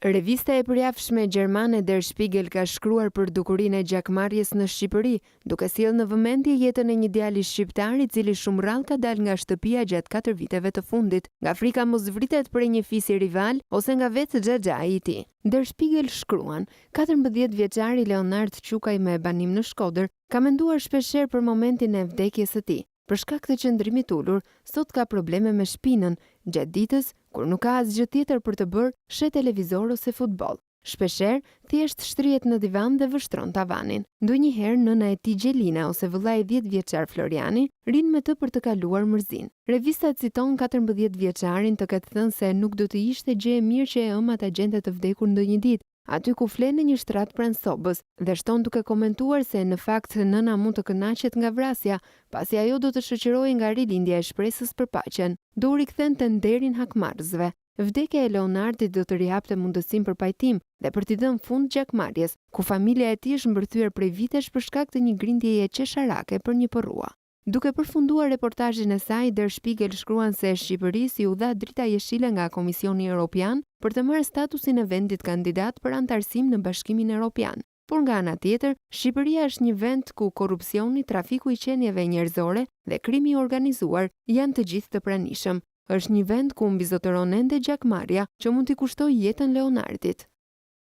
Revista e përjafshme gjermane Der Spiegel ka shkruar për dukurinë e gjakmarrjes në Shqipëri, duke sjellë në vëmendje jetën e një djali shqiptar i cili shumë rrallë ka dalë nga shtëpia gjatë 4 viteve të fundit, nga frika mos vritet prej një fisi rival ose nga vetë xhaxhai i tij. Der Spiegel shkruan, 14 vjeçari Leonard Qukaj me banim në Shkodër ka menduar shpeshherë për momentin e vdekjes së tij. Për shkak të qëndrimit ulur, sot ka probleme me shpinën, gjatë ditës, kur nuk ka asgjë tjetër për të bërë, shet televizor ose futboll. Shpeshherë, thjesht shtrihet në divan dhe vështron tavanin. Ndonjëherë nëna e tij Gjelina ose vëllai 10 vjeçar Floriani rin me të për të kaluar mërzin. Revista citon 14 vjeçarin të ketë thënë se nuk do të ishte gjë e mirë që e ëmat agjente të vdekur ndonjë ditë, aty ku flen në një shtrat pranë sobës, dhe shton duke komentuar se në fakt nëna mund të kënaqet nga vrasja, pasi ajo do të shoqërohej nga rilindja e shpresës për paqen, do u rikthente nderin hakmarrësve. Vdekja e Leonardit do të rihapte mundësinë për pajtim dhe për t'i dhënë fund gjakmarrjes, ku familja e tij është mbërthyer prej vitesh për shkak të një grindjeje qesharake për një porrua. Duke përfunduar reportazhin e saj, Der Spiegel shkruan se Shqipërisë i u dha drita jeshile nga Komisioni Evropian për të marrë statusin e vendit kandidat për antarësim në Bashkimin Evropian. Por nga ana tjetër, Shqipëria është një vend ku korrupsioni, trafiku i qenieve njerëzore dhe krimi i organizuar janë të gjithë të pranishëm. Është një vend ku mbizotëron ende gjakmarrja që mund t'i kushtoj jetën Leonardit.